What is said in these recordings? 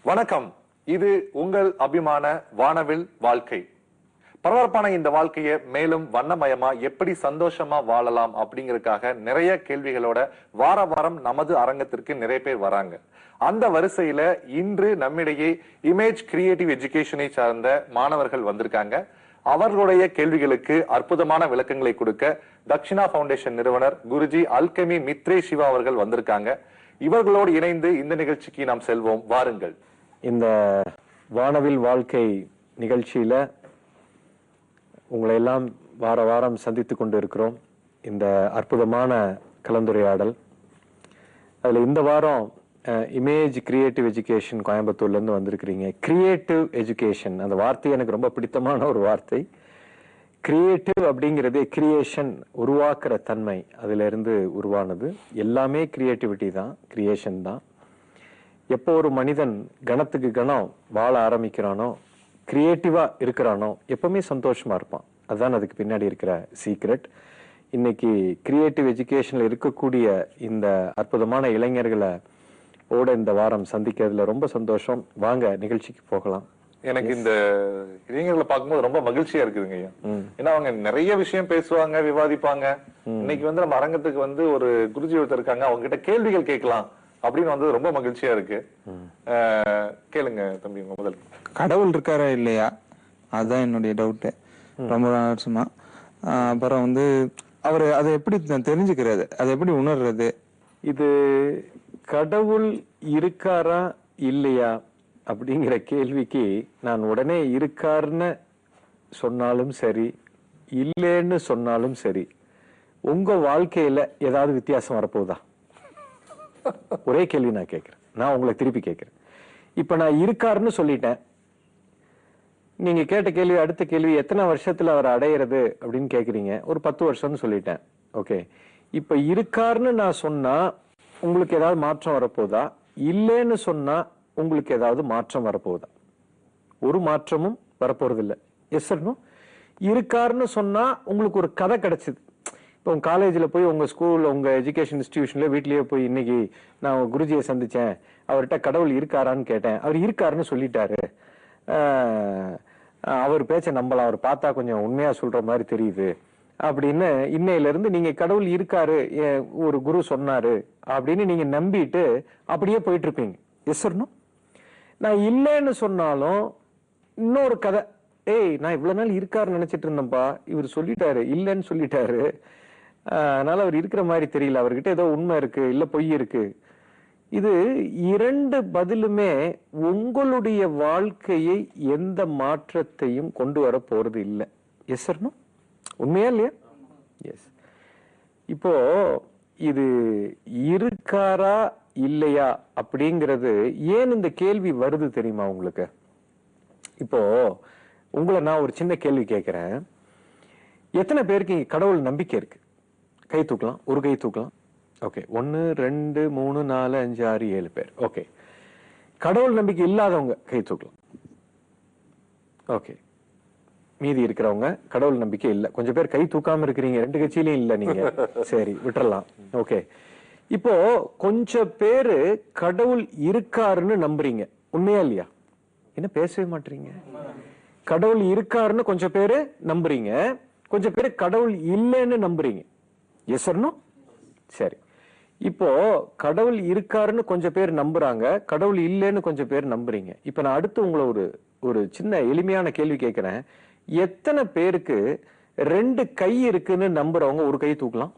வணக்கம். இது உங்கள் அபிமான வானவில் வாழ்க்கை. பரபரப்பான இந்த வாழ்க்கையை மேலும் வண்ணமயமா எப்படி சந்தோஷமா வாழலாம் அப்படிங்கறதுக்காக நிறைய கேள்விகளோட வார வாரம் நமது அரங்கத்திற்கு நிறைய பேர் வராங்க. அந்த வரிசையில இன்று நம்மிடையே இமேஜ் கிரியேட்டிவ் எஜுகேஷனை சார்ந்த மாணவர்கள் வந்திருக்காங்க. அவர்களுடைய கேள்விகளுக்கு அற்புதமான விளக்கங்களை கொடுக்க தக்ஷிணா பவுண்டேஷன் நிறுவனர் குருஜி அல்கெமி மித்ரே சிவா அவர்கள் வந்திருக்காங்க. இவர்களோடு இணைந்து இந்த நிகழ்ச்சிக்கு நாம் செல்வோம். வாருங்கள். இந்த வானவில் வாழ்க்கை நிகழ்ச்சியில உங்களை எல்லாம் வார வாரம் சந்தித்து கொண்டு இருக்கிறோம். இந்த அற்புதமான கலந்துரையாடல் அதுல இந்த வாரம் இமேஜ் கிரியேட்டிவ் எஜுகேஷன் கோயம்புத்தூர்ல இருந்து வந்திருக்கிறீங்க. கிரியேட்டிவ் எஜுகேஷன் அந்த வார்த்தை எனக்கு ரொம்ப பிடித்தமான ஒரு வார்த்தை. கிரியேட்டிவ் அப்படிங்கிறது கிரியேஷன், உருவாக்குற தன்மை, அதுல இருந்து உருவானது. எல்லாமே கிரியேட்டிவிட்டி தான், கிரியேஷன் தான். எப்போ ஒரு மனிதன் கணத்துக்கு கணம் வாழ ஆரம்பிக்கிறானோ, கிரியேட்டிவா இருக்கிறானோ, எப்பவுமே சந்தோஷமா இருப்பான். அதுதான் அதுக்கு பின்னாடி இருக்கிற சீக்ரெட். இன்னைக்கு கிரியேட்டிவ் எஜுகேஷன்ல இருக்கக்கூடிய இந்த அற்புதமான இளைஞர்களை இந்த வாரம் சந்திக்கிறதுல ரொம்ப சந்தோஷம். வாங்க நிகழ்ச்சிக்கு போகலாம். எனக்கு இந்த இளைஞர்களை பார்க்கும்போது ரொம்ப மகிழ்ச்சியா இருக்குதுங்க ஐயா. ஏன்னா அவங்க நிறைய விஷயம் பேசுவாங்க, விவாதிப்பாங்க. இன்னைக்கு நம்ம அரங்கத்துக்கு ஒரு குருஜி ஒருத்தர் இருக்காங்க, அவங்க கிட்ட கேள்விகள் கேட்கலாம் அப்படின்னு வந்தது ரொம்ப மகிழ்ச்சியா இருக்கு. கேளுங்க தம்பி. முதல் கடவுள் இருக்காரா இல்லையா, அதுதான் என்னுடைய டவுட் ரொம்ப வருஷமா. அப்புறம் அவரு அதை எப்படி தெரிஞ்சுக்கிறது, அதை எப்படி உணர்றது? இது கடவுள் இருக்காரா இல்லையா அப்படிங்கிற கேள்விக்கு நான் உடனே இருக்காருன்னு சொன்னாலும் சரி, இல்லைன்னு சொன்னாலும் சரி, உங்க வாழ்க்கையில ஏதாவது வித்தியாசம் வரப்போகுதா? ஒரே கேள்வி நான் கேட்கிறேன். நான் உங்களை திருப்பி கேட்கிறேன். இப்ப நான் இருக்காருன்னு சொல்லிட்டேன். நீங்க கேட்ட கேள்வி, அடுத்த கேள்வி, எத்தனை வருஷத்துல அவர் அடையிறது அப்படின்னு கேக்குறீங்க. ஒரு 10 வருஷம்னு சொல்லிட்டேன். ஓகே, இப்ப இருக்காருன்னு நான் சொன்னா உங்களுக்கு ஏதாவது மாற்றம் வரப்போகுதா? இல்லைன்னு சொன்னா உங்களுக்கு ஏதாவது மாற்றம் வரப்போகுதா? ஒரு மாற்றமும் வரப்போறது இல்லை. Yes sir no? இருக்காருன்னு சொன்னா உங்களுக்கு ஒரு கதை கிடைச்சது. இப்போ உங்க காலேஜ்ல போய், உங்க ஸ்கூல்ல, உங்க எஜுகேஷன் இன்ஸ்டிடியூஷன்ல, வீட்லயே போய், இன்னைக்கு நான் குருஜியை சந்திச்சேன், அவர்கிட்ட கடவுள் இருக்காரான்னு கேட்டேன், அவர் இருக்காருன்னு சொல்லிட்டாரு, அவர் பேச்ச நம்பலாம், அவர் பார்த்தா கொஞ்சம் உண்மையா சொல்ற மாதிரி தெரியுது அப்படின்னு இன்னையில இருந்து நீங்க கடவுள் இருக்காரு, ஒரு குரு சொன்னாரு அப்படின்னு நீங்க நம்பிட்டு அப்படியே போயிட்டு இருப்பீங்க. Yes sir no? நான் இல்லைன்னு சொன்னாலும் இன்னொரு கதை, நான் இவ்வளவு நாள் இருக்காருன்னு நினைச்சிட்டு இருந்தேன்ப்பா, இவர் சொல்லிட்டாரு, இல்லைன்னு சொல்லிட்டாரு, அதனால அவர் இருக்கிற மாதிரி தெரியல, அவர்கிட்ட ஏதோ உண்மை இருக்கு, இல்ல பொய் இருக்கு. இது இரண்டு பதிலுமே உங்களுடைய வாழ்க்கையை எந்த மாற்றத்தையும் கொண்டு வர போறது இல்லை. Yes sir no? உண்மையா இல்லையா? எஸ். இப்போ இது இருக்காரா இல்லையா அப்படிங்கிறது ஏன் இந்த கேள்வி வருது தெரியுமா உங்களுக்கு? இப்போ உங்களை நான் ஒரு சின்ன கேள்வி கேட்கிறேன். எத்தனை பேருக்கு கடவுள் நம்பிக்கை இருக்கு? கை தூக்கலாம். ஒரு கை தூக்கலாம். ஓகே, 1 2 3 4 5 6 7 பேர். ஓகே, கடவுள் நம்பிக்கை இல்லாதவங்க கை தூக்கலாம். ஓகே, மீதி இருக்கிறவங்க கடவுள் நம்பிக்கை இல்ல. கொஞ்சம் பேர் கை தூக்காம இருக்கிறீங்க, 2 கட்சியிலையும் இல்ல நீங்க. சரி, விட்டுறலாம். ஓகே, இப்போ கொஞ்சம் பேரு கடவுள் இருக்காருன்னு நம்புறீங்க, உண்மையா இல்லையா? என்ன பேசவே மாட்டீங்க? கடவுள் இருக்காருன்னு கொஞ்சம் பேரு நம்புறீங்க, கொஞ்சம் பேரு கடவுள் இல்லைன்னு நம்புறீங்க. Yes or no? சரி, இப்போ கடவுள் இருக்காருன்னு கொஞ்சம் பேர் நம்புறாங்க, கடவுள் இல்லைன்னு கொஞ்சம் பேர் நம்புறீங்க. இப்ப நான் அடுத்து உங்களை ஒரு சின்ன எளிமையான கேள்வி கேட்கிறேன். எத்தனை பேருக்கு 2 கை இருக்குன்னு நம்புறவங்க ஒரு கை தூக்கலாம்?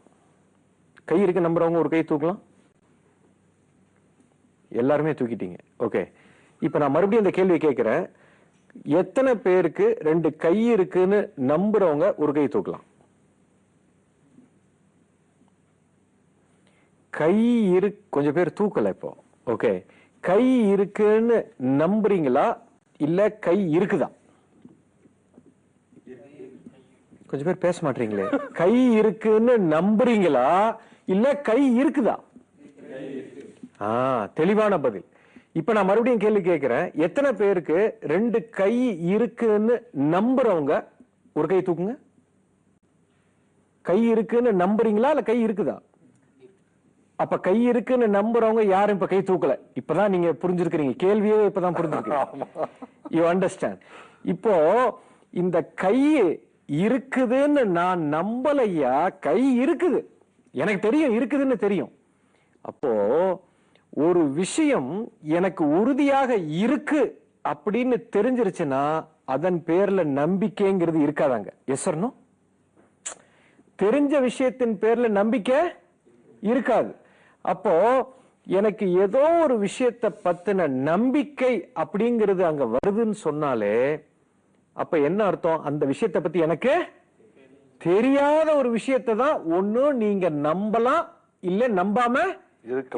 கை இருக்கு நம்புறவங்க ஒரு கை தூக்கலாம். எல்லாருமே தூக்கிட்டீங்க. ஓகே, இப்ப நான் மறுபடியும் இந்த கேள்வி கேட்கிறேன். எத்தனை பேருக்கு 2 கை இருக்குன்னு நம்புறவங்க ஒரு கை தூக்கலாம்? கை கொஞ்சம் பேர் தூக்கல இப்போ. ஓகே, கை இருக்குன்னு நம்புறீங்களா இல்ல கை இருக்குதா? கொஞ்சம் பேர் பேச மாட்டீங்களே. கை இருக்குன்னு நம்புறீங்களா இல்ல கை இருக்குதா? தெளிவான பதில். இப்ப நான் மறுபடியும் கேள்வி கேட்கிறேன். எத்தனை பேருக்கு 2 கை இருக்குன்னு நம்புறவங்க ஒரு கை தூக்குங்க. கை இருக்குன்னு நம்புறீங்களா இல்ல கை இருக்குதா? அப்ப கை இருக்குன்னு நம்புறவங்க யாரும் இப்ப கை தூக்கல. இப்பதான் நீங்க புரிஞ்சிருக்கிறீங்க, கேள்வியே இப்பதான் புரிஞ்சிருக்கீங்க. You understand? இப்போ இந்த கை இருக்குதுன்னு நான் நம்பலையா, கை இருக்குது, எனக்கு தெரியும் இருக்குதுன்னு தெரியும். அப்போ ஒரு விஷயம் எனக்கு உறுதியாக இருக்கு அப்படின்னு தெரிஞ்சிருச்சுன்னா அதன் பேர்ல நம்பிக்கைங்கிறது இருக்காதாங்க. Yes or no? தெரிஞ்ச விஷயத்தின் பேர்ல நம்பிக்கை இருக்காது. அப்போ எனக்கு ஏதோ ஒரு விஷயத்தை பத்தின நம்பிக்கை அப்படிங்கிறது அங்க வருதுன்னு சொன்னாலே அப்ப என்ன அர்த்தம்? அந்த விஷயத்தை பத்தி எனக்கு தெரியாத ஒரு விஷயத்தை தான் ஒண்ணு நீங்க நம்பலாம், இல்ல நம்பாம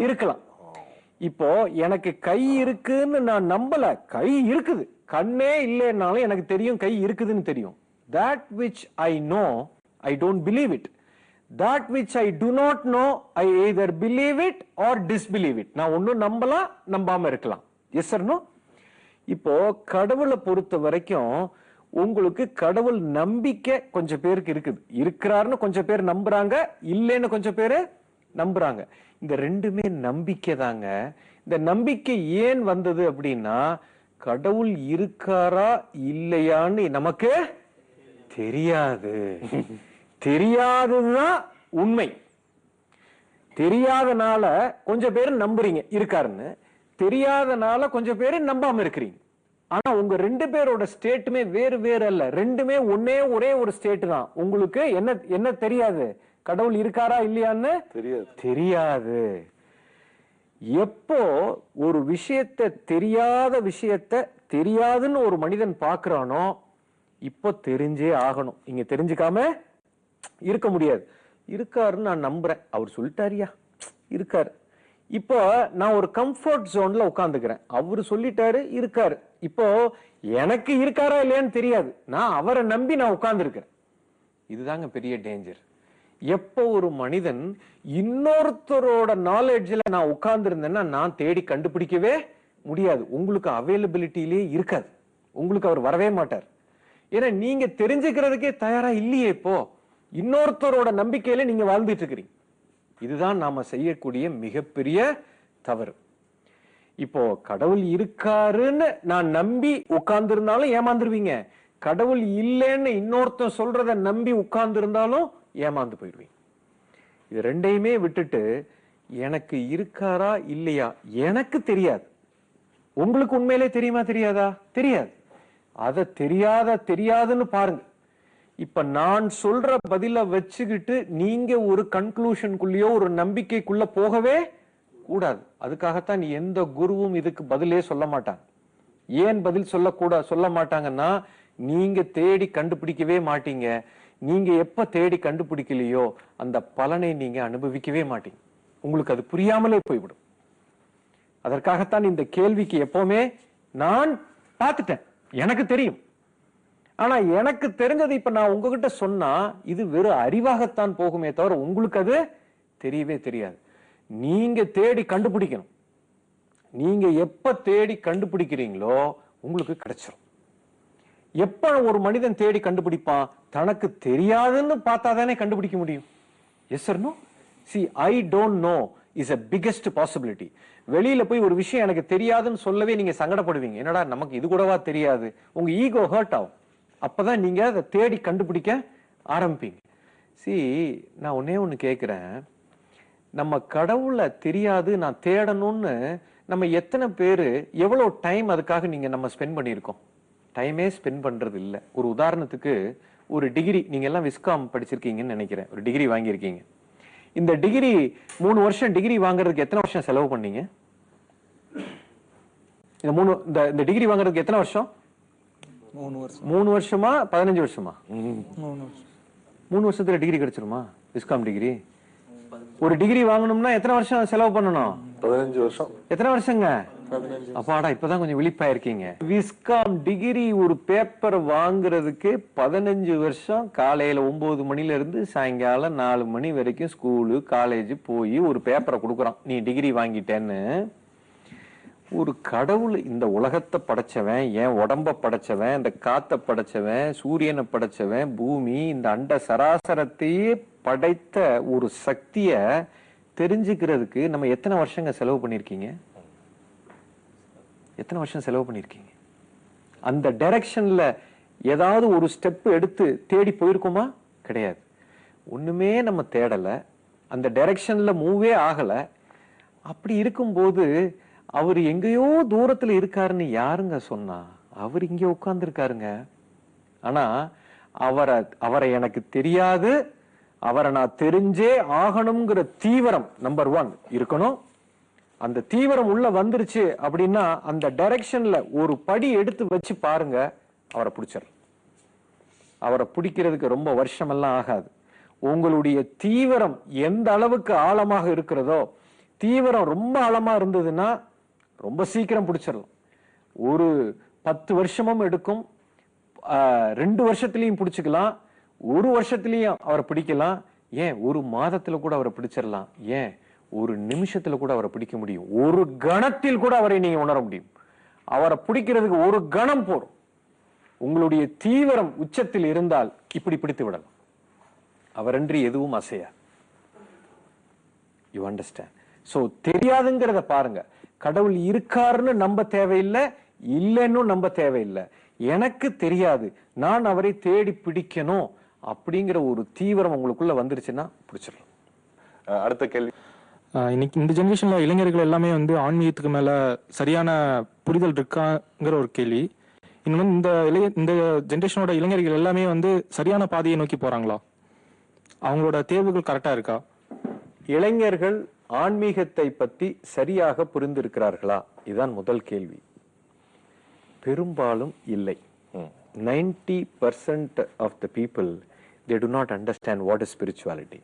இருக்கலாம். இப்போ எனக்கு கை இருக்குன்னு நான் நம்பல, கை இருக்குது, கண்ணே இல்லைன்னாலும் எனக்கு தெரியும் கை இருக்குதுன்னு தெரியும். that which I know I don't believe it. that which I do not know I either believe it or disbelieve it. நான் ஒன்னும் நம்பலாம், நம்பாம இருக்கலாம். Yes or no? இப்போ கடவுளை பொறுத்த வரைக்கும் உங்களுக்கு கடவுள் நம்பிக்கை கொஞ்சம் பேருக்கு இருக்குது. இருக்கிறாருன்னு கொஞ்சம் பேர் நம்புறாங்க, இல்லைன்னு கொஞ்சம் பேரு நம்புறாங்க. இந்த ரெண்டுமே நம்பிக்கை தாங்க. இந்த நம்பிக்கை ஏன் வந்தது அப்படின்னா கடவுள் இருக்காரா இல்லையான்னு நமக்கு தெரியாது. தெரியாததுதான் உண்மை. தெரியாதனால கொஞ்சம் பேர் நம்புறீங்க இருக்காருன்னு, தெரியாதனால கொஞ்சம் பேர் நம்பாம இருக்கிறீங்க. ஆனா உங்க ரெண்டு பேரோட ஸ்டேட்டுமே வேறு வேறு அல்ல, ரெண்டுமே ஒரே ஒரு ஸ்டேட் தான். உங்களுக்கு என்ன என்ன தெரியாது? கடவுள் இருக்காரா இல்லையான்னு தெரியாது. எப்போ ஒரு விஷயத்தை தெரியாத விஷயத்தை தெரியாதுன்னு ஒரு மனிதன் பாக்குறானோ இப்போ தெரிஞ்சே ஆகணும். இங்க தெரிஞ்சுக்காம இருக்க முடியாது. இருக்காருன்னு நான் நம்புறேன், அவர் சொல்லிட்டாரியா இருக்காரு. இப்போ நான் ஒரு கம்ஃபர்ட் ஜோன்ல உட்கார்ந்துக்கிறேன், அவரு சொல்லிட்டாரு இருக்காரு. இப்போ எனக்கு இருக்காரா இல்லையான்னு தெரியாது, நான் அவரை நம்பி நான் உட்கார்ந்துருக்கிறேன். இதுதாங்க பெரிய டேஞ்சர். எப்போ ஒரு மனிதன் இன்னொருத்தரோட நாலேஜ்ல நான் உட்கார்ந்து இருந்தேன்னா நான் தேடி கண்டுபிடிக்கவே முடியாது. உங்களுக்கு அவைலபிலிட்டிலே இருக்காது, உங்களுக்கு அவர் வரவே மாட்டார். ஏன்னா நீங்க தெரிஞ்சுக்கிறதுக்கே தயாரா இல்லையே. இப்போ இன்னொருத்தரோட நம்பிக்கையில நீங்க வாழ்ந்துட்டு இருக்கிறீங்க. இதுதான் நாம செய்யக்கூடிய மிகப்பெரிய தவறு. இப்போ கடவுள் இருக்காருன்னு நான் நம்பி உட்கார்ந்து இருந்தாலும் ஏமாந்துருவீங்க, கடவுள் இல்லைன்னு இன்னொருத்தன் சொல்றத நம்பி உட்கார்ந்து இருந்தாலும் ஏமாந்து போயிடுவீங்க. இது ரெண்டையுமே விட்டுட்டு எனக்கு இருக்காரா இல்லையா எனக்கு தெரியாது, உங்களுக்கு உண்மையிலே தெரியுமா தெரியாதா? தெரியாது. அத தெரியாதுன்னு பாருங்க. இப்ப நான் சொல்ற பதில வச்சுக்கிட்டு நீங்க ஒரு கன்க்ளூஷனுக்குள்ளேயோ ஒரு நம்பிக்கைக்குள்ள போகவே கூடாது. அதுக்காகத்தான் எந்த குருவும் இதுக்கு பதிலே சொல்ல மாட்டாங்க. ஏன் பதில் சொல்ல மாட்டாங்கன்னா நீங்க தேடி கண்டுபிடிக்கவே மாட்டீங்க. நீங்க எப்ப தேடி கண்டுபிடிக்கலையோ அந்த பலனை நீங்க அனுபவிக்கவே மாட்டீங்க, உங்களுக்கு அது புரியாமலே போய்விடும். அதற்காகத்தான் இந்த கேள்விக்கு எப்பவுமே நான் பார்த்துட்டேன், எனக்கு தெரியும். ஆனா எனக்கு தெரிஞ்சது இப்ப நான் உங்ககிட்ட சொன்னா இது வெறும் அறிவாகத்தான் போகுமே தவிர உங்களுக்கு அது தெரியவே தெரியாது. நீங்க தேடி கண்டுபிடிக்கணும். நீங்க எப்ப தேடி கண்டுபிடிக்கிறீங்களோ உங்களுக்கு கிடைச்சிரும். எப்ப ஒரு மனிதன் தேடி கண்டுபிடிப்பான்? தனக்கு தெரியாதுன்னு பார்த்தாதானே கண்டுபிடிக்க முடியும். Yes or no? See, I don't know is a biggest possibility. வெளியில போய் ஒரு விஷயம் எனக்கு தெரியாதுன்னு சொல்லவே நீங்க சங்கடப்படுவீங்க, என்னடா நமக்கு இது கூடவா தெரியாது, உங்க ஈகோ ஹர்ட் ஆகும். அப்பதான் நீங்க அதை தேடி கண்டுபிடிக்க ஆரம்பிப்பீங்க. நான் ஒன்னே ஒண்ணு கேட்கிறேன், நம்ம கடவுளை தெரியாது நான் தேடணும்னு நம்ம எத்தனை பேரு எவ்வளவு டைம் அதுக்காக நீங்க நம்ம ஸ்பெண்ட் பண்ணியிருக்கோம்? டைமே ஸ்பெண்ட் பண்றது இல்ல. ஒரு உதாரணத்துக்கு ஒரு டிகிரி, நீங்க எல்லாம் விஸ்காம் படிச்சிருக்கீங்கன்னு நினைக்கிறேன், ஒரு டிகிரி வாங்கியிருக்கீங்க. இந்த டிகிரி 3 வருஷம் டிகிரி வாங்குறதுக்கு எத்தனை வருஷம் செலவு பண்ணீங்க? இந்த டிகிரி வாங்குறதுக்கு எத்தனை வருஷம்? 3 வருஷமா 15 வருஷமா? 3 வருஷத்துல டிகிரி கிடைச்சிருமா விஸ்காம் டிகிரி? ஒரு டிகிரி வாங்கணும்னா எத்தனை வருஷம் செலவு பண்ணணும்? 15 வருஷம். எத்தனை வருஷங்க? அப்பாடா, இப்பதான் கொஞ்சம் விழிப்பா இருக்கீங்க. விஸ்காம் டிகிரி ஒரு பேப்பர் வாங்குறதுக்கு 15 வருஷம். காலையில 9 மணில இருந்து சாயங்காலம் 4 மணி வரைக்கும் ஸ்கூலு காலேஜ் போய் ஒரு பேப்பரை கொடுக்குறான், நீ டிகிரி வாங்கிட்டேன்னு. ஒரு கடவுள் இந்த உலகத்தை படைச்சவன், என் உடம்ப படைச்சவன், இந்த காத்த படைச்சவன், சூரியனை படைச்சவன், பூமி, இந்த அண்ட சராசரத்தையே படைத்த ஒரு சக்திய தெரிஞ்சுக்கிறதுக்கு நம்ம எத்தனை வருஷங்க செலவு பண்ணிருக்கீங்க? எத்தனை வருஷம் செலவு பண்ணிருக்கீங்க? அந்த டைரக்ஷன்ல ஏதாவது ஒரு ஸ்டெப் எடுத்து தேடி போயிருக்குமா? கிடையாது. ஒண்ணுமே நம்ம தேடல, அந்த டைரக்ஷன்ல மூவே ஆகல. அப்படி இருக்கும்போது அவர் எங்கேயோ தூரத்துல இருக்காருன்னு யாருங்க சொன்னா? அவர் இங்க உட்கார்ந்து இருக்காருங்க. ஆனா அவரை எனக்கு தெரியாது, அவரை நான் தெரிஞ்சே ஆகணுங்கிற தீவிரம் நம்பர் 1 இருக்கணும். அந்த தீவிரம் உள்ள வந்துருச்சு அப்படின்னா அந்த டைரக்ஷன்ல ஒரு படி எடுத்து வச்சு பாருங்க, அவரை பிடிச்சிடலாம். அவரை பிடிக்கிறதுக்கு ரொம்ப வருஷமெல்லாம் ஆகாது. உங்களுடைய தீவிரம் எந்த அளவுக்கு ஆழமாக இருக்கிறதோ, தீவிரம் ரொம்ப ஆழமா இருந்ததுன்னா ரொம்ப சீக்கிரம் பிடிச்சிடலாம். ஒரு 10 வருஷமும் எடுக்கும், 2 வருஷத்துலயும் பிடிச்சுக்கலாம், 1 வருஷத்துலயும் அவரை பிடிக்கலாம், ஏன் 1 மாதத்துல கூட அவரை பிடிச்சிடலாம், ஏன் 1 நிமிஷத்துல கூட அவரை பிடிக்க முடியும், 1 கணத்தில் கூட அவரை நீங்க உணர முடியும். அவரை பிடிக்கிறதுக்கு 1 கணம் போறோம். உங்களுடைய தீவிரம் உச்சத்தில் இருந்தால் இப்படி பிடித்து விடலாம். அவரன்றி எதுவும் அசையா. You understand? சோ தெரியாதுங்கிறத பாருங்க. கடவுள் இருக்காருன்னு நம்ப தேவையில்லை, இல்லைன்னு நம்ப தேவையில்லை. எனக்கு தெரியாது, நான் அவரை தேடி பிடிக்கணும் அப்படிங்கிற ஒரு தீவிரம் உங்களுக்குள்ள வந்துருச்சுன்னா பிடிச்சிடலாம். அடுத்த கேள்வி. இன்னைக்கு இந்த ஜெனரேஷன்ல இளைஞர்கள் எல்லாமே வந்து ஆன்மீகத்துக்கு மேல சரியான புரிதல் இருக்காங்கிற ஒரு கேள்வி. இன்னும் இந்த ஜெனரேஷனோட இளைஞர்கள் எல்லாமே வந்து சரியான பாதையை நோக்கி போறாங்களா? அவங்களோட தேர்வுகள் கரெக்டா இருக்கா? இளைஞர்கள் ஆன்மீகத்தை பத்தி சரியாக புரிந்திருக்கிறார்களா? இதுதான் முதல் கேள்வி. பெரும்பாலும் இல்லை. 90% of the people, they do not understand what is spirituality.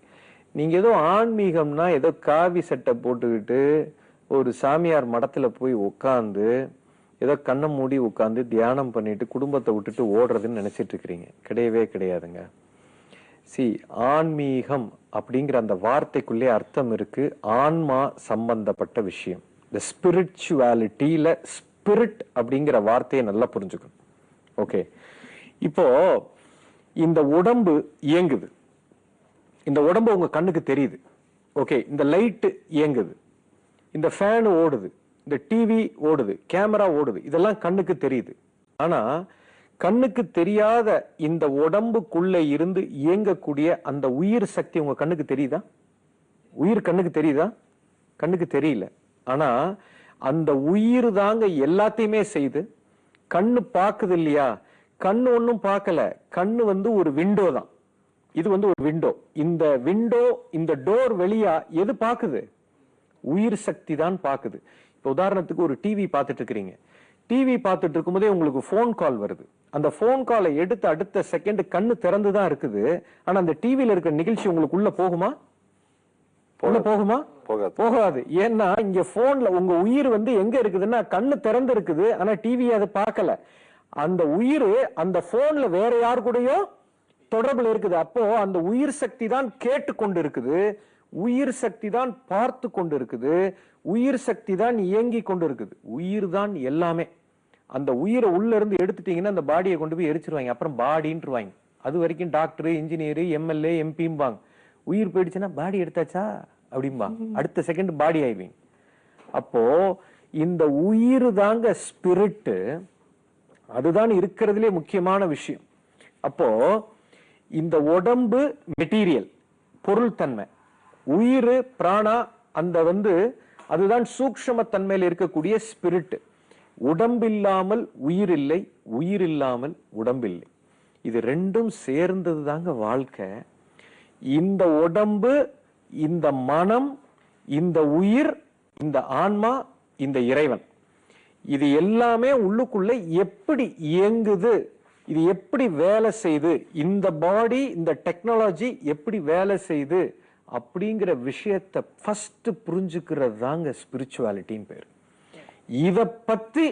நீங்க ஏதோ ஆன்மீகம்னா ஏதோ காவி சட்டை போட்டுக்கிட்டு ஒரு சாமியார் மடத்துல போய் உட்கார்ந்து ஏதோ கண்ணை மூடி உட்கார்ந்து தியானம் பண்ணிட்டு குடும்பத்தை விட்டுட்டு ஓடுறதுன்னு நினைச்சிட்டு இருக்கிறீங்க. கிடையவே கிடையாதுங்க. ஆன்மீகம் அப்படிங்கிற அந்த வார்த்தைக்குள்ளே அர்த்தம் இருக்கு, ஆன்மா சம்பந்தப்பட்ட விஷயம். இந்த ஸ்பிரிச்சுவாலிட்டியில ஸ்பிரிட் அப்படிங்கிற வார்த்தையை நல்லா புரிஞ்சுக்கணும். ஓகே, இப்போ இந்த உடம்பு இயங்குது, இந்த உடம்பு உங்க கண்ணுக்கு தெரியுது. ஓகே, இந்த லைட் இயங்குது, இந்த ஃபேன் ஓடுது, இந்த டிவி ஓடுது, கேமரா ஓடுது, இதெல்லாம் கண்ணுக்கு தெரியுது. ஆனா கண்ணுக்கு தெரியாத இந்த உடம்புக்குள்ள இருந்து இயங்கக்கூடிய அந்த உயிர் சக்தி உங்க கண்ணுக்கு தெரியுதா? உயிர் கண்ணுக்கு தெரியுதா? கண்ணுக்கு தெரியல. ஆனா அந்த உயிர் தாங்க எல்லாத்தையுமே செய்து. கண்ணு பாக்குது இல்லையா? கண்ணு ஒன்னும் பார்க்கல, கண்ணு வந்து ஒரு விண்டோ தான். இது வந்து ஒரு விண்டோ. இந்த விண்டோ, இந்த டோர் வெளியா எது பாக்குது? உயிர் சக்தி தான் பாக்குது. இப்ப உதாரணத்துக்கு ஒரு டிவி பார்த்துட்டு இருக்கிறீங்க. டிவி பார்த்துட்டு இருக்கும்போதே உங்களுக்கு போன் கால் வருது. அந்த போன் காலை எடுத்து அடுத்த செகண்ட் கண்ணு திறந்துதான் இருக்குது. ஆனா அந்த டிவியில இருக்கிற நிகழ்ச்சி உங்களுக்கு உள்ள போகுமா? போகுமா? போகாது. ஏன்னா இங்க போன்ல உங்க உயிர் வந்து எங்க இருக்குதுன்னா கண்ணு திறந்து இருக்குது, ஆனா டிவி அதை பார்க்கல. அந்த உயிர் அந்த போன்ல வேற யாரு கூடயோ தொடர்புல இருக்குது. அப்போ அந்த உயிர் சக்தி தான் கேட்டு கொண்டு இருக்குது, உயிர் சக்தி தான் பார்த்து கொண்டு இருக்குது, உயிர் சக்தி தான் இயங்கி கொண்டு இருக்குது. உயிர் தான் எல்லாமே. அந்த உயிரை உள்ள இருந்து எடுத்துட்டீங்கன்னா அந்த பாடியை கொண்டு போய் எரிச்சிருவாங்க, அப்புறம் பாடின்றுவாங்க. அது வரைக்கும் டாக்டர், இன்ஜினியர், எம்எல்ஏ, எம்பிம்பாங்க. உயிர் போயிடுச்சுன்னா பாடி எடுத்தாச்சா அப்படிம்பாங்க, அடுத்த செகண்ட் பாடி ஆயிடுவீங்க. அப்போ இந்த உயிர் தாங்க ஸ்பிரிட், அதுதான் இருக்கிறதுலே முக்கியமான விஷயம். அப்போ இந்த உடம்பு மெட்டீரியல், பொருள் தன்மை, உயிர் பிராணா அந்த வந்து அதுதான் சூக்ஷ்ம தன்மையில் இருக்கக்கூடிய ஸ்பிரிட். உடம்பில்லாமல் உயிர் இல்லை, உயிர் இல்லாமல் உடம்பில்லை. இது ரெண்டும் சேர்ந்தது தாங்க வாழ்க்கை. இந்த உடம்பு, இந்த மனம், இந்த உயிர், இந்த ஆன்மா, இந்த இறைவன், இது எல்லாமே உள்ளுக்குள்ள எப்படி இயங்குது, இது எப்படி வேலை செய்யுது, இந்த பாடி, இந்த டெக்னாலஜி எப்படி வேலை செய்யுது அப்படிங்கிற விஷயத்தை ஃபர்ஸ்ட் புரிஞ்சுக்கிறது தாங்க ஸ்பிரிச்சுவாலிட்டின்னு பேரு. இத பத்தி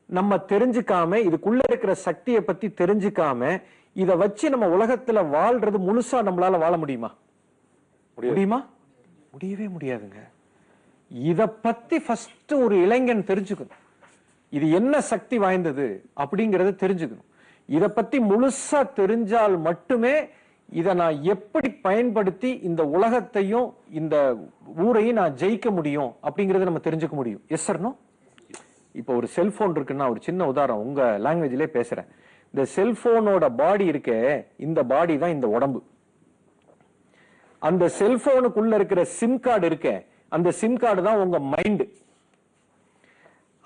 நம்ம தெரிஞ்சுக்காம, இதுக்குள்ள இருக்கிற சக்தியை பத்தி தெரிஞ்சுக்காம, இத வச்சு நம்ம உலகத்துல வாழ்றது முழுசா நம்மளால வாழ முடியுமா? முடியுமா? முடியவே முடியாதுங்க. இத பத்தி ஃபர்ஸ்ட் ஒரு இளைஞன் தெரிஞ்சுக்கணும். இது என்ன சக்தி வாய்ந்தது அப்படிங்கறத தெரிஞ்சுக்கணும். இத பத்தி முழுசா தெரிஞ்சால் மட்டுமே இதை நான் எப்படி பயன்படுத்தி இந்த உலகத்தையும் இந்த ஊரையும் நான் ஜெயிக்க முடியும் அப்படிங்கறத நம்ம தெரிஞ்சுக்க முடியும். Yes sir no? இப்போ ஒரு செல்போன் இருக்குன்னா ஒரு சின்ன உதாரணம் உங்க லாங்குவேஜ்லயே பேசுறேன். இந்த செல்போனோட பாடி இருக்கே, இந்த பாடி தான் இந்த உடம்பு. அந்த செல்போனுக்குள்ள இருக்கிற சிம் கார்டு இருக்கே, அந்த சிம் கார்டு தான் உங்க மைண்ட்.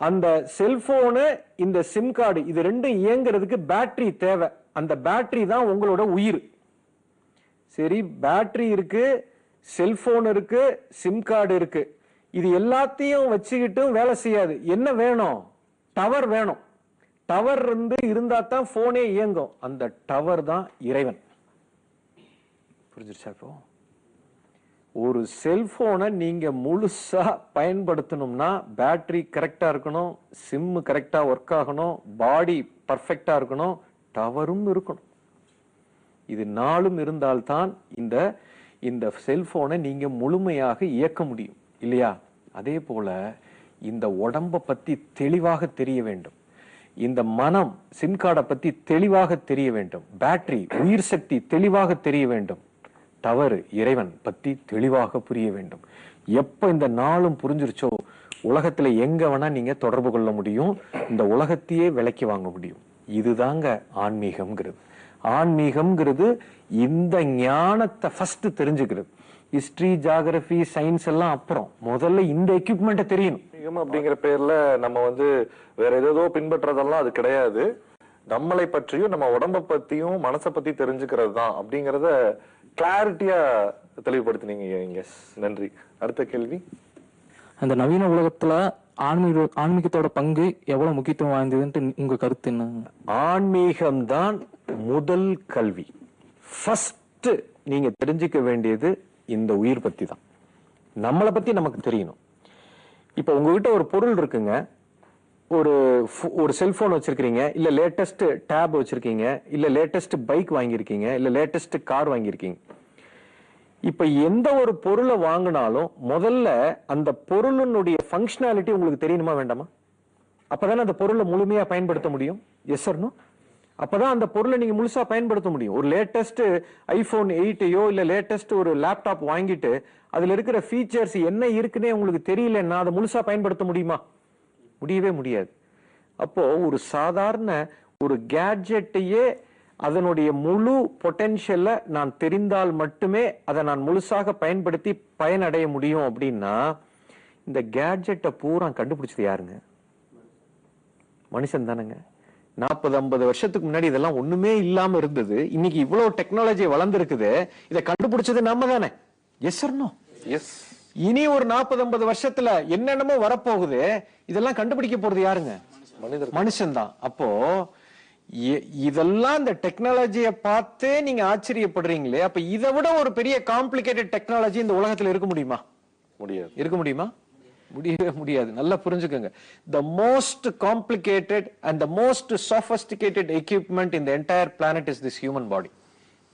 அந்த செல்போனு இந்த சிம் கார்டு இது ரெண்டும் இயங்குறதுக்கு பேட்டரி தேவை. அந்த பேட்டரி தான் உங்களோட உயிர். சரி, பேட்டரி இருக்கு, செல்போன் இருக்கு, சிம் கார்டு இருக்கு. இது எல்லாத்தையும் வச்சுக்கிட்டும் வேலை செய்யாது. என்ன வேணும்? டவர் வேணும். டவர் இருந்தா தான் போனே இயங்கும். அந்த டவர் தான் இறைவன். புரிஞ்சிருச்சா? இப்போ ஒரு செல்போனை நீங்க முழுசா பயன்படுத்தணும்னா பேட்டரி கரெக்டா இருக்கணும், சிம் கரெக்டா ஒர்க் ஆகணும், பாடி பர்ஃபெக்டா இருக்கணும், டவரும் இருக்கணும். இது நாளும் இருந்தால்தான் இந்த செல்போனை நீங்க முழுமையாக இயக்க முடியும் இல்லையா? அதே போல இந்த உடம்ப பத்தி தெளிவாக தெரிய வேண்டும். இந்த மனம் சிம் கார்டை பத்தி தெளிவாக தெரிய வேண்டும். பேட்டரி உயிர் சக்தி தெளிவாக தெரிய வேண்டும். டவர் இறைவன் பத்தி தெளிவாக புரிய வேண்டும். எப்ப இந்த நாளும் புரிஞ்சிருச்சோ உலகத்துல எங்க வேணா நீங்க தொடர்பு கொள்ள முடியும், இந்த உலகத்தையே விலைக்கு வாங்க முடியும். இதுதாங்க ஆன்மீகம்ங்கிறது. ஆன்மீகம்ங்கிறது இந்த ஞானத்தை ஃபர்ஸ்ட் தெரிஞ்சுக்கிறது. ஹிஸ்டரி, ஜியோகிராபி, சயின்ஸ் எல்லாம் அப்புறம். முதல்ல இந்த எக்யூப்மெண்ட்டை தெரியணும். அப்படிங்கிற பேர்ல நம்ம வேற ஏதோ பின்பற்றதெல்லாம் அது கிடையாது. நம்மளை பற்றியும் நம்ம உடம்ப பத்தியும் மனசை பத்தி தெரிஞ்சுக்கிறது தான் அப்படிங்கறத கிளாரிட்டியா தெளிவுபடுத்தினீங்க. நன்றி. அடுத்த கேள்வி. அந்த நவீன உலகத்துல ஆன்மீகத்தோட பங்கு எவ்வளவு முக்கியத்துவம் வாய்ந்ததுன்ட்டு உங்க கருத்து என்ன? ஆன்மீகம்தான் முதல் கல்வி. ஃபர்ஸ்ட் நீங்க தெரிஞ்சுக்க வேண்டியது இந்த உயிர் பத்தி தான். நம்மளை பத்தி நமக்கு தெரியணும். இப்ப உங்ககிட்ட ஒரு பொருள் இருக்குங்க, ஒரு செல்போன் வச்சிருக்கீங்க, இல்ல லேட்டஸ்ட் டேப் வச்சிருக்கீங்க, இல்ல லேட்டஸ்ட் பைக் வாங்கியிருக்கீங்க, இல்ல லேட்டஸ்ட் கார் வாங்கியிருக்கீங்க. இப்ப எந்த ஒரு பொருளை வாங்கினாலும் முதல்ல அந்த பொருளினுடைய ஃபங்க்ஷனாலிட்டி உங்களுக்கு தெரியணுமா வேண்டாமா? அப்பதானே அந்த பொருளை முழுமையா பயன்படுத்த முடியும். Yes or no? அப்பதான் அந்த பொருளை நீங்க முழுசா பயன்படுத்த முடியும். ஒரு லேட்டஸ்ட் ஐபோன் 8யோ இல்ல லேட்டஸ்ட் ஒரு லேப்டாப் வாங்கிட்டு அதுல இருக்கிற ஃபீச்சர்ஸ் என்ன இருக்குன்னே உங்களுக்கு தெரியலன்னா அதை முழுசா பயன்படுத்த முடியுமா? முடியவே முடியாது. அப்போ ஒரு சாதாரண ஒரு கேட்ஜெட்டையே அதனுடைய முழு பொட்டென்ஷியலை நான் தெரிந்தால் மட்டுமே அதை நான் முழுசாக பயன்படுத்தி பயனடைய முடியும். அப்படின்னா இந்த கேட்ஜெட்டை பூரா கண்டுபிடிச்சது யாருங்க? மனுஷன் தானேங்க. 40-50 வருஷத்துக்கு முன்னாடி இதெல்லாம் ஒண்ணுமே இல்லாம இருந்தது. இன்னைக்கு இவ்வளவு டெக்னாலஜி வளர்ந்துருக்குது. இதை கண்டுபிடிச்சது நம்ம தானே. Yes or no? எஸ். இனி ஒரு 40-50 வருஷத்துல என்னென்னமோ வரப்போகுது. இதெல்லாம் கண்டுபிடிக்க போறது யாருங்க? மனுஷன் தான். அப்போ இதெல்லாம் இந்த டெக்னாலஜியை பார்த்தே நீங்க ஆச்சரியப்படுறீங்களே, அப்ப இதை விட ஒரு பெரிய காம்ப்ளிகேட்டட் டெக்னாலஜி இந்த உலகத்துல இருக்க முடியுமா? முடியாது. இருக்க முடியுமா? முடியவே முடியாது. நல்லா புரிஞ்சுக்கோங்க. The most complicated and the most sophisticated equipment in the entire planet is this human body.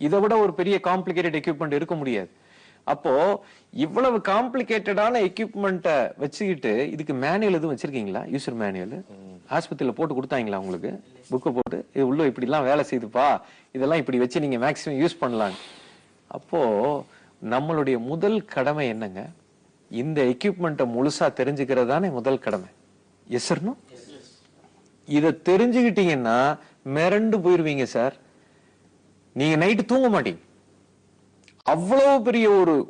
இதை விட ஒரு பெரிய காம்ப்ளிகேட்டட் எக்யூப்மெண்ட் இருக்க முடியாது. அப்போ இவ்வளவு காம்ப்ளிகேட்டடான எக்யூப்மெண்ட்டை வச்சுக்கிட்டு இதுக்கு மேனுவல் எதுவும் வச்சிருக்கீங்களா? யூசர் மேனுவல் ஆஸ்பத்திரியில போட்டு கொடுத்தாங்களா உங்களுக்கு? புக்கை போட்டு இது உள்ள இப்படி எல்லாம் வேலை செய்துப்பா, இதெல்லாம் இப்படி வச்சு நீங்க மேக்சிமம் யூஸ் பண்ணலாம். அப்போ நம்மளுடைய முதல் கடமை என்னங்க? இந்த எக்யூப்மெண்ட்டை முழுசா தெரிஞ்சுக்கிறது தானே முதல் கடமை. Yes or no? இதை தெரிஞ்சுக்கிட்டீங்கன்னா மிரண்டு போயிருவீங்க சார். நீங்க நைட்டு தூங்க மாட்டீங்க. அவ்வளவு பெரிய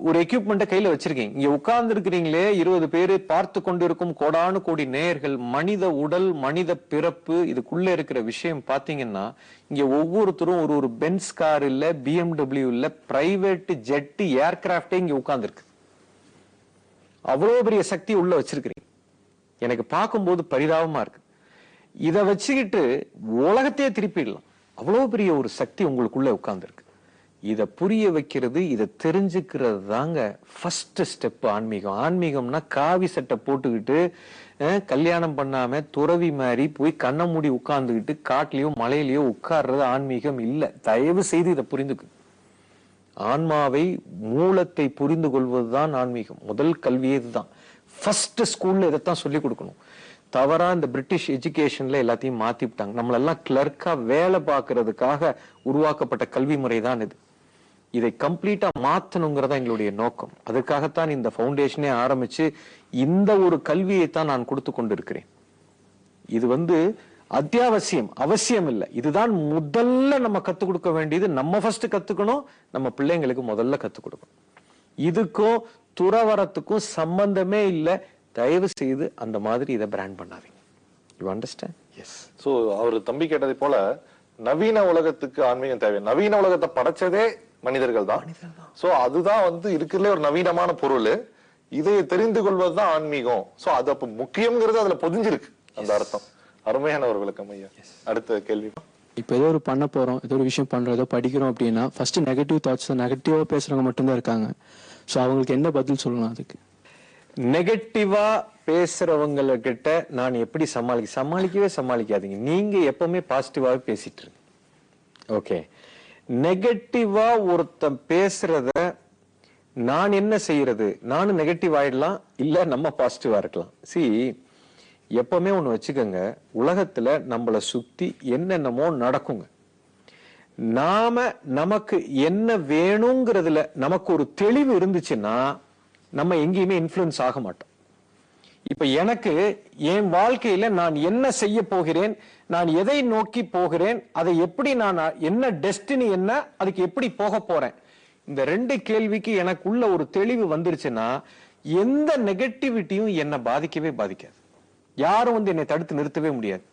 ஒரு எக்யூப்மெண்ட்டை கையில வச்சிருக்கீங்க. இங்க உட்கார்ந்து இருக்கிறீங்களே 20 பேரு, பார்த்து கொண்டிருக்கும் கோடானு கோடி நேயர்கள், மனித உடல், மனித பிறப்பு, இதுக்குள்ள இருக்கிற விஷயம் பாத்தீங்கன்னா இங்க ஒவ்வொருத்தரும் ஒரு பென்ஸ் கார் இல்ல, BMW இல்ல, பிரைவேட் ஜெட், ஏர்கிராப்டே இங்க உட்கார்ந்து இருக்கு. அவ்வளவு பெரிய சக்தி உள்ள வச்சிருக்கிறீங்க. எனக்கு பார்க்கும்போது பரிதாபமா இருக்கு. இதை வச்சுக்கிட்டு உலகத்தையே திருப்பிடலாம். அவ்வளவு பெரிய ஒரு சக்தி உங்களுக்குள்ள உட்கார்ந்து இருக்கு. இதை புரிய வைக்கிறது, இதை தெரிஞ்சுக்கிறது தாங்க ஃபர்ஸ்ட் ஸ்டெப் ஆன்மீகம். ஆன்மீகம்னா காவி சட்டை போட்டுக்கிட்டு கல்யாணம் பண்ணாம துறவி மாதிரி போய் கண்ணை மூடி உட்கார்ந்துக்கிட்டு காட்டுலயோ மலையிலயோ உட்கார்றது ஆன்மீகம் இல்ல. தயவு செய்து இதை புரிந்துக்கு. ஆன்மாவை, மூலத்தை புரிந்து கொள்வதுதான் ஆன்மீகம். முதல் கல்வியே இதுதான். ஃபர்ஸ்ட் ஸ்கூல்ல இதைத்தான் சொல்லி கொடுக்கணும். தவறா இந்த பிரிட்டிஷ் எஜுகேஷன்ல எல்லாத்தையும் மாத்திவிட்டாங்க. நம்மளெல்லாம் கிளர்க்கா வேலை பார்க்கறதுக்காக உருவாக்கப்பட்ட கல்வி முறை தான் இது. இதை கம்ப்ளீட்டா மாத்தணுங்கிறதா எங்களுடைய நோக்கம். அதுக்காகத்தான் இந்த ஃபவுண்டேஷனே ஆரம்பிச்சு இந்த ஒரு கல்வியை தான் நான் கொடுத்து கொண்டிருக்கிறேன். இது அத்தியாவசியம், அவசியம் இல்லை. இதுதான் முதல்ல நம்ம கத்துக் கொடுக்க வேண்டியது. நம்ம ஃபர்ஸ்ட் கத்துக்கணும், நம்ம பிள்ளைங்களுக்கு முதல்ல கத்துக் கொடுக்கணும். இதுக்கும் துறவரத்துக்கும் சம்பந்தமே இல்லை. தயவு செய்து அந்த மாதிரி இதை பிராண்ட் பண்ணாதீங்க. You understand? எஸ். சோ அவர் தம்பி கேட்டதை போல நவீன உலகத்துக்கு ஆன்மீகம் தேவை. நவீன உலகத்தை படைச்சதே மனிதர்கள் தான். சோ அதுதான் இருக்கிறதுல ஒரு நவீனமான பொருள். இதை தெரிந்து கொள்வதுதான் ஆன்மீகம். சோ அது அப்ப முக்கியம்ங்கிறது அதுல பொதிஞ்சிருக்கு அந்த அர்த்தம். அருமையான ஒரு விளக்கம் ஐயா. அடுத்த கேள்வி. இப்போ ஏதோ ஒரு பண்ண போறோம், ஏதோ ஒரு விஷயம் பண்றோம், ஏதோ படிக்கிறோம் அப்படின்னா ஃபர்ஸ்ட் நெகட்டிவ் தாட்ஸ், நெகட்டிவா பேசுறவங்க மட்டும்தான் இருக்காங்க. ஸோ அவங்களுக்கு என்ன பதில் சொல்லணும்? அதுக்கு நெகட்டிவா பேசுறவங்க கிட்ட நான் எப்படி சமாளிக்கவே சமாளிக்காதீங்க. நீங்க எப்பவுமே பாசிட்டிவாவே பேசிட்டு இருங்க. ஓகே. நெகட்டிவா ஒருத்தன் பேசுறத நான் என்ன செய்யறது? நானும் நெகட்டிவ் ஆயிடலாம், இல்ல நம்ம பாசிட்டிவா இருக்கலாம். எப்பவுமே ஒண்ணு வச்சுக்கோங்க, உலகத்துல நம்மளை சுத்தி என்னென்னமோ நடக்குங்க. நமக்கு என்ன வேணுங்கிறதுல நமக்கு ஒரு தெளிவு இருந்துச்சுன்னா நம்ம எங்கேயுமே இன்ஃப்ளூயன்ஸ் ஆக மாட்டோம். இப்ப எனக்கு என் வாழ்க்கையில நான் என்ன செய்ய போகிறேன், நான் எதை நோக்கி போகிறேன், அதை எப்படி நான் என்ன டெஸ்டினி, என்ன அதுக்கு எப்படி போக போறேன், இந்த ரெண்டு கேள்விக்கு எனக்குள்ள ஒரு தெளிவு வந்துருச்சுன்னா எந்த நெகட்டிவிட்டியும் என்னை பாதிக்கவே பாதிக்காது. யாரும் என்னை தடுத்து நிறுத்தவே முடியாது.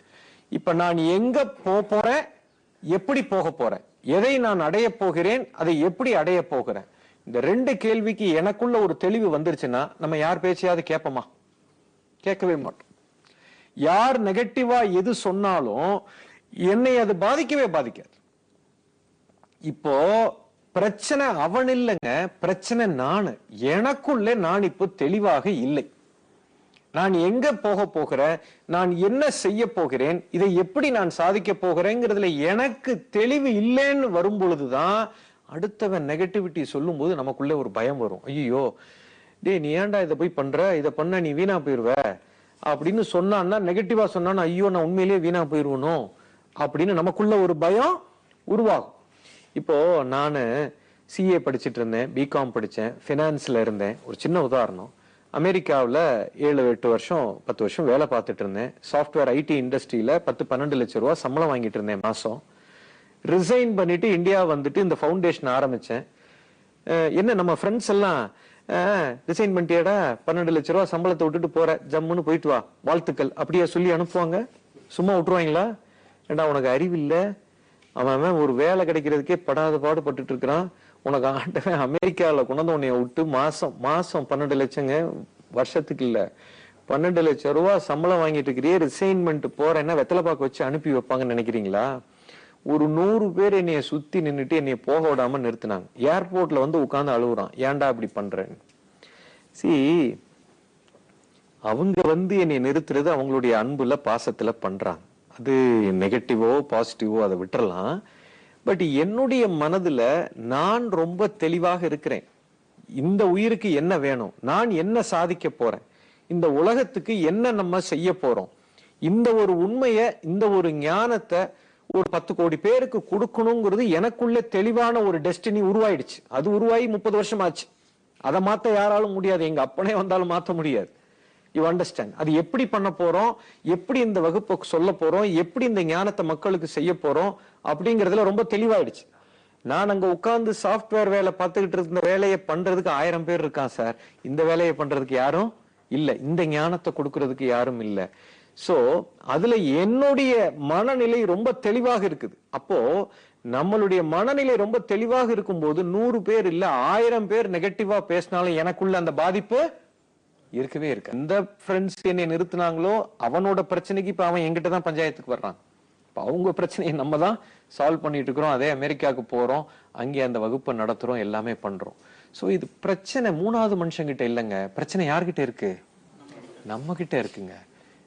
இப்ப நான் எங்க போறேன், எப்படி போக போறேன், எதை நான் அடைய போகிறேன், அதை எப்படி அடைய போகிறேன், இந்த ரெண்டு கேள்விக்கு எனக்குள்ள ஒரு தெளிவு வந்துருச்சுன்னா நம்ம யார் பேச்சையாவது கேட்போமா? கேட்கவே மாட்டோம். யார் நெகட்டிவா எது சொன்னாலும் என்னை அது பாதிக்கவே பாதிக்காது. இப்போ பிரச்சனை அவன் இல்லைங்க, பிரச்சனை நானு. எனக்குள்ள நான் இப்போ தெளிவாக இல்லை. நான் எங்க போக போகிறேன், நான் என்ன செய்ய போகிறேன், இதை எப்படி நான் சாதிக்க போகிறேங்கிறதுல எனக்கு தெளிவு இல்லைன்னு வரும் பொழுதுதான் அடுத்தவன் நெகட்டிவிட்டி சொல்லும் போது நமக்குள்ள ஒரு பயம் வரும். ஐயோ டே நீ ஏன்டா இதை போய் பண்ற, இதை பண்ண நீ வீணா போயிருவ அப்படின்னு சொன்னான்னா, நெகட்டிவா சொன்னான்னா ஐயோ நான் உண்மையிலேயே வீணா போயிருவனும் அப்படின்னு நமக்குள்ள ஒரு பயம் உருவாகும். இப்போ நான் சிஏ படிச்சுட்டு இருந்தேன், பிகாம் படிச்சேன், ஃபினான்ஸ்ல இருந்தேன். ஒரு சின்ன உதாரணம், அமெரிக்காவில் 7-8 வருஷம் 10 வருஷம் வேலை பார்த்துட்டு இருந்தேன். சாஃப்ட்வேர் ஐடி இண்டஸ்ட்ரியில 10-12 லட்சம் ரூபாய் சம்பளம் வாங்கிட்டு இருந்தேன் மாசம். ரிசைன் பண்ணிட்டு இந்தியா வந்துட்டு இந்த ஃபவுண்டேஷன் ஆரம்பிச்சேன். என்ன நம்ம ஃப்ரெண்ட்ஸ் எல்லாம் ரிசைன் பண்ணிட்டியாடா, 12 லட்சம் ரூபாய் சம்பளத்தை விட்டுட்டு போற, ஜம்முன்னு போயிட்டு வா, வாழ்த்துக்கள் அப்படியே சொல்லி அனுப்புவாங்க? சும்மா விட்டுருவாங்களா? ஏண்டா உனக்கு அறிவு இல்ல, அவன் ஒரு வேலை கிடைக்கிறதுக்கே படாத பாடுபட்டு இருக்கிறான். உனக்கு ஆண்டவன் அமெரிக்காவில் கொண்டாந்து உன்னைய விட்டு மாசம் 12 லட்சங்க, வருஷத்துக்கு இல்ல 12 லட்சம் ரூபாய் சம்பளம் வாங்கிட்டு இருக்கிறே, ரிசைன்மெண்ட் போறேன்னா வெத்தலை பாக்கு வச்சு அனுப்பி வைப்பாங்கன்னு நினைக்கிறீங்களா? ஒரு 100 பேர் என்னைய சுத்தி நின்றுட்டு என்னைய போக விடாம நிறுத்தினாங்க. ஏர்போர்ட்ல உட்கார்ந்து அழுகுறான், ஏன்டா அப்படி பண்றேன்னு. அவங்க என்னை நிறுத்துறது அவங்களுடைய அன்புல பாசத்துல பண்றாங்க. அது நெகட்டிவோ பாசிட்டிவோ அதை விட்டுறலாம். பட் என்னுடைய மனதுல நான் ரொம்ப தெளிவாக இருக்கிறேன். இந்த உயிருக்கு என்ன வேணும், நான் என்ன சாதிக்க போறேன், இந்த உலகத்துக்கு என்ன நம்ம செய்ய போறோம், இந்த ஒரு உண்மைய, இந்த ஒரு ஞானத்தை ஒரு 10 கோடி பேருக்கு கொடுக்கணுங்கிறது எனக்குள்ள தெளிவான ஒரு டெஸ்டினி உருவாயிடுச்சு. அது உருவாகி 30 வருஷம் ஆச்சு. அதை மாத்த யாராலும் முடியாது, எங்க அப்பனே வந்தாலும் மாத்த முடியாது. You understand? அது எப்படி பண்ண போறோம், எப்படி இந்த வகுப்புக்கு சொல்ல போறோம், எப்படி இந்த ஞானத்தை மக்களுக்கு செய்ய போறோம் அப்படிங்கறதுல ரொம்ப தெளிவாயிடுச்சு. நான் அங்க உட்கார்ந்து சாஃப்ட்வேர் வேலை பார்த்துக்கிட்டு இருந்த வேலையை பண்றதுக்கு 1000 பேர் இருக்கான் சார். இந்த வேலையை பண்றதுக்கு யாரும் இல்ல, இந்த ஞானத்தை கொடுக்கறதுக்கு யாரும் இல்ல. சோ அதுல என்னுடைய மனநிலை ரொம்ப தெளிவாக இருக்குது. அப்போ நம்மளுடைய மனநிலை ரொம்ப தெளிவாக இருக்கும்போது 100 பேர் இல்ல 1000 பேர் நெகட்டிவா பேசினாலும் எனக்குள்ள அந்த பாதிப்பு இருக்கவே இருக்கு. எந்த ஃப்ரெண்ட்ஸ் என்னை நிறுத்தினாங்களோ அவனோட பிரச்சனைக்கு இப்ப அவன் எங்கிட்ட தான் பஞ்சாயத்துக்கு வர்றான். இப்ப அவங்க பிரச்சனையை நம்ம தான் சால்வ் பண்ணிட்டு இருக்கிறோம். அதே அமெரிக்காவுக்கு போறோம், அங்கே அந்த வகுப்பை நடத்துறோம், எல்லாமே பண்றோம். சோ இது பிரச்சனை 3வது மனுஷங்கிட்ட இல்லைங்க, பிரச்சனை யார்கிட்ட இருக்கு? நம்ம கிட்ட இருக்குங்க.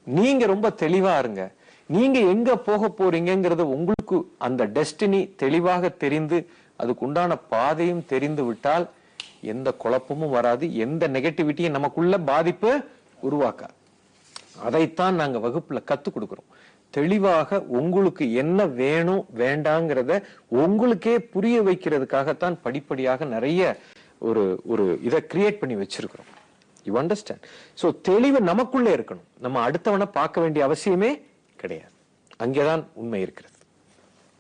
நீங்க ரொம்ப தெளிவா இருங்க. நீங்க எங்க போக போறீங்கிறது உங்களுக்கு அந்த டெஸ்டினி தெளிவாக தெரிந்து அதுக்கு உண்டான பாதையும் தெரிந்து விட்டால் எந்த குழப்பமும் வராது, எந்த நெகட்டிவிட்டியும் நமக்குள்ள பாதிப்பு உருவாக்காது. அதைத்தான் நாங்க வகுப்புல கத்து கொடுக்கிறோம். தெளிவாக உங்களுக்கு என்ன வேணும் வேண்டாங்கிறத உங்களுக்கே புரிய வைக்கிறதுக்காகத்தான் படிப்படியாக நிறைய ஒரு இதை கிரியேட் பண்ணி வச்சிருக்கிறோம். You understand? சோ தெளிவு நமக்குள்ளே இருக்கணும். நம்ம அடுத்தவனை பார்க்க வேண்டிய அவசியமே கிடையாது. அங்கேதான் உண்மை இருக்கிறது.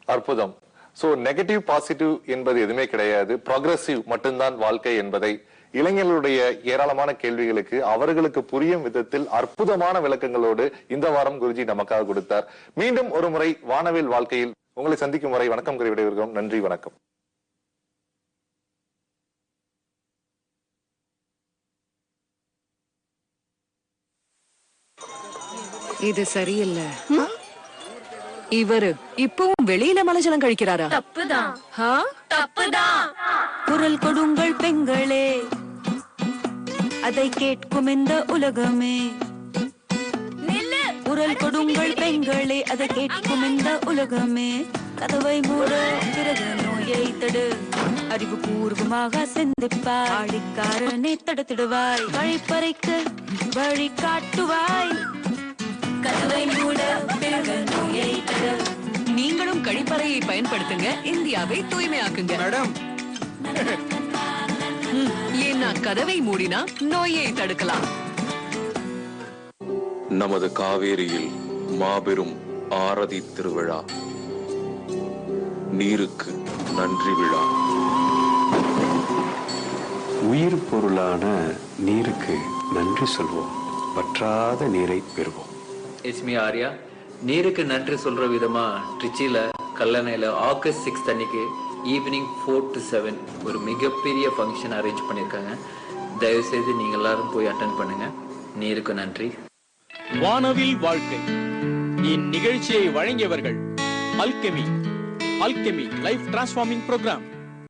அற்புதம். சோ நெகட்டிவ் பாசிட்டிவ் என்பது எதுவுமே கிடையாது, ப்ரோக்ரசிவ் மட்டும்தான் வாழ்க்கை என்பதை இளைஞர்களுடைய ஏராளமான கேள்விகளுக்கு அவர்களுக்கு புரியும் விதத்தில் அற்புதமான விளக்கங்களோடு இந்த வாரம் குருஜி நமக்காக கொடுத்தார். மீண்டும் ஒரு முறை வானவில் வாழ்க்கையில் உங்களை சந்திக்கும் வரை வணக்கம் கூறி விடைபெறுகிறோம். நன்றி, வணக்கம். இது சரியில்லை. இவரு இப்பவும் வெளியில மலஜலம் கழிக்கிறாரா? தப்புதான். தப்புதான். குரல் கொடுங்கள் பெண்களே, அதை கேட்கும் இந்த உலகமே. குரல் கொடுங்கள் பெண்களே, அதை கேட்கும் இந்த உலகமே. கதவை மூட, பிறகு நோயை தடு. அறிவு பூர்வமாக சிந்திப்பாய். ஆடிக்காரனை தடுத்திடுவாய். வழிப்பறைக்கு வழி காட்டுவாய். கதவை மூட, பிறகு நோயை தடு. நீங்களும் கழிப்பறையை பயன்படுத்துங்க, இந்தியாவை தூய்மையாக்குங்க. மேடம், ஏன்னா கதவை மூடினா நோயை தடுக்கலாம். நமது காவேரியில் மாபெரும் ஆரதி திருவிழா, நீருக்கு நன்றி விழா. உயிர் பொருளான நீருக்கு நன்றி சொல்வோம், வற்றாத நீரை பெறுவோம். It's me Arya. நீருக்கு நன்றி சொல்ற விதமா ட்ரிச்சில கல்லணையில ஆகஸ்ட் 6 அன்னைக்கு ஈவினிங் 4 to 7 ஒரு மிகப்பெரிய ஃபங்க்ஷன் அரேஞ்ச் பண்ணியிருக்காங்க. தயவு செய்து நீங்க எல்லாரும் போய் அட்டென்ட் பண்ணுங்க. நீருக்கு நன்றி. வானவில் வாழ்க்கை இந்நிகழ்ச்சியை வழங்கியவர்கள் அல்கெமி லைஃப் டிரான்ஸ்ஃபார்மிங் ப்ரோக்ராம்.